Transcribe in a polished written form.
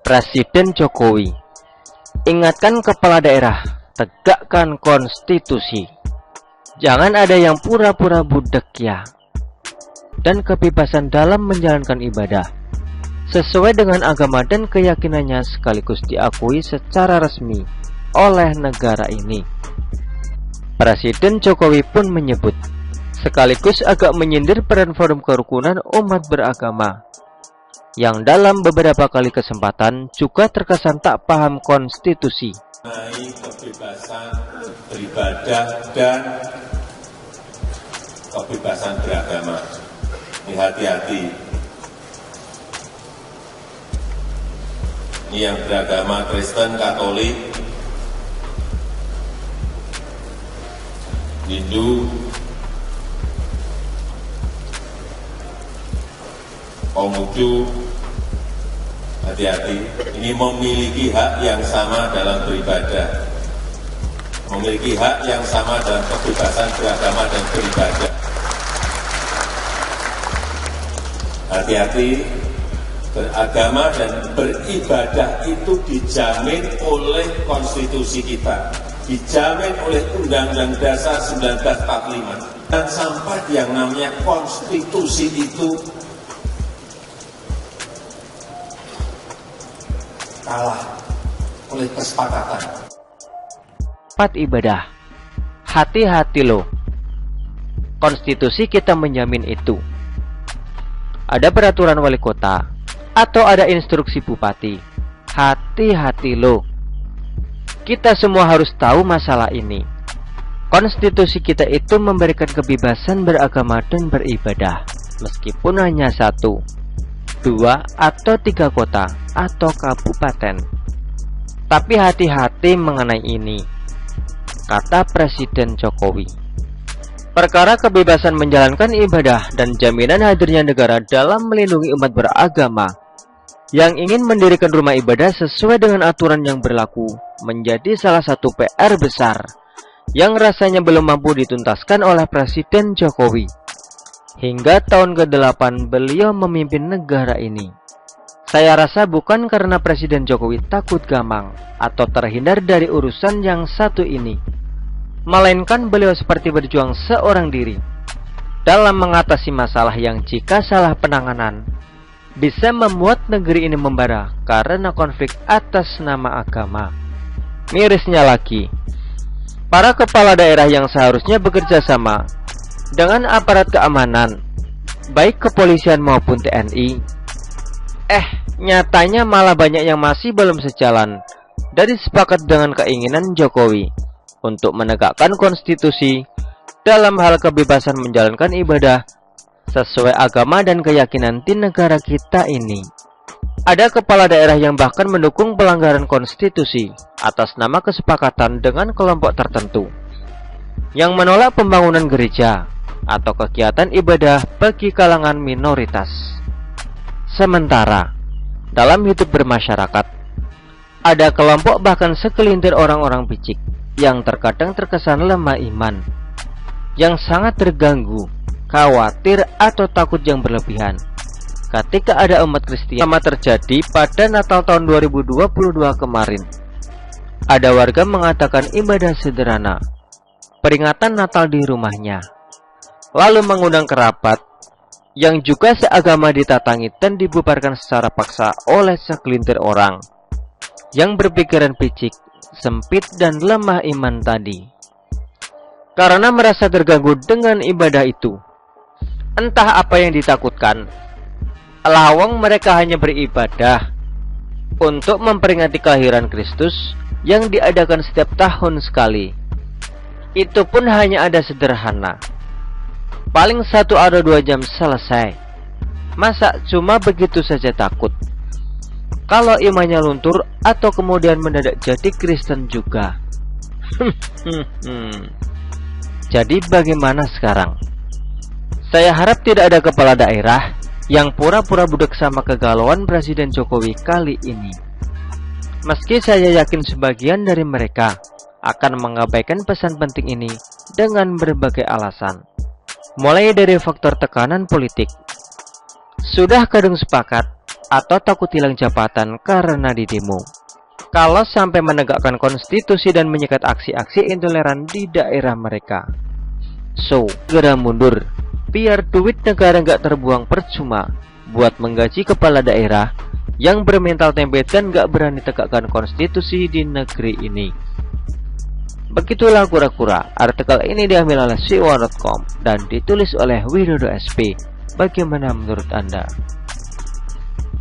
Presiden Jokowi, ingatkan kepala daerah, tegakkan konstitusi. Jangan ada yang pura-pura budak ya. Dan kebebasan dalam menjalankan ibadah sesuai dengan agama dan keyakinannya sekaligus diakui secara resmi oleh negara ini. Presiden Jokowi pun menyebut, sekaligus agak menyindir peran forum kerukunan umat beragama yang dalam beberapa kali kesempatan juga terkesan tak paham konstitusi. Kebebasan beribadah dan kebebasan beragama. Hati-hati. Ini yang beragama Kristen, Katolik, Hindu, Konghucu, hati-hati. Ini memiliki hak yang sama dalam beribadah, memiliki hak yang sama dalam kebebasan beragama dan beribadah. Hati-hati, beragama dan beribadah itu dijamin oleh konstitusi kita, dijamin oleh Undang-Undang Dasar 1945. Dan sampai yang namanya konstitusi itu kalah oleh kesepakatan. Tempat ibadah, hati-hati loh. Konstitusi kita menjamin itu. Ada peraturan wali kota atau ada instruksi bupati, hati-hati loh. Kita semua harus tahu masalah ini. Konstitusi kita itu memberikan kebebasan beragama dan beribadah, meskipun hanya 1, 2, atau 3 kota atau kabupaten. Tapi hati-hati mengenai ini, kata Presiden Jokowi. Perkara kebebasan menjalankan ibadah dan jaminan hadirnya negara dalam melindungi umat beragama yang ingin mendirikan rumah ibadah sesuai dengan aturan yang berlaku menjadi salah satu PR besar yang rasanya belum mampu dituntaskan oleh Presiden Jokowi. Hingga tahun ke-8 beliau memimpin negara ini. Saya rasa bukan karena Presiden Jokowi takut gamang atau terhindar dari urusan yang satu ini, melainkan beliau seperti berjuang seorang diri dalam mengatasi masalah yang jika salah penanganan bisa membuat negeri ini membara karena konflik atas nama agama. Mirisnya lagi, para kepala daerah yang seharusnya bekerja sama dengan aparat keamanan, baik kepolisian maupun TNI, nyatanya malah banyak yang masih belum sejalan dari sepakat dengan keinginan Jokowi untuk menegakkan konstitusi dalam hal kebebasan menjalankan ibadah sesuai agama dan keyakinan di negara kita ini. Ada kepala daerah yang bahkan mendukung pelanggaran konstitusi atas nama kesepakatan dengan kelompok tertentu, yang menolak pembangunan gereja atau kegiatan ibadah bagi kalangan minoritas. Sementara dalam hidup bermasyarakat, ada kelompok bahkan segelintir orang-orang picik yang terkadang terkesan lemah iman, yang sangat terganggu, khawatir atau takut yang berlebihan ketika ada umat Kristiani. Sama terjadi pada Natal tahun 2022 kemarin. Ada warga mengatakan ibadah sederhana, peringatan Natal di rumahnya, lalu mengundang kerabat yang juga seagama ditatangi dan dibubarkan secara paksa oleh segelintir orang yang berpikiran picik, sempit dan lemah iman tadi. Karena merasa terganggu dengan ibadah itu, entah apa yang ditakutkan, lawang mereka hanya beribadah untuk memperingati kelahiran Kristus yang diadakan setiap tahun sekali. Itu pun hanya ada sederhana, paling 1 atau 2 jam selesai. Masa cuma begitu saja takut kalau imannya luntur atau kemudian mendadak jadi Kristen juga? Jadi bagaimana sekarang? Saya harap tidak ada kepala daerah yang pura-pura budak sama kegalauan Presiden Jokowi kali ini. Meski saya yakin sebagian dari mereka akan mengabaikan pesan penting ini dengan berbagai alasan. Mulai dari faktor tekanan politik, sudah kadung sepakat atau takut hilang jabatan karena didemo. Kalau sampai menegakkan konstitusi dan menyekat aksi-aksi intoleran di daerah mereka. So, segera mundur, biar duit negara nggak terbuang percuma buat menggaji kepala daerah yang bermental tempe dan nggak berani tegakkan konstitusi di negeri ini. Begitulah kura-kura. Artikel ini diambil oleh siwa.com dan ditulis oleh Widodo SP. Bagaimana menurut Anda?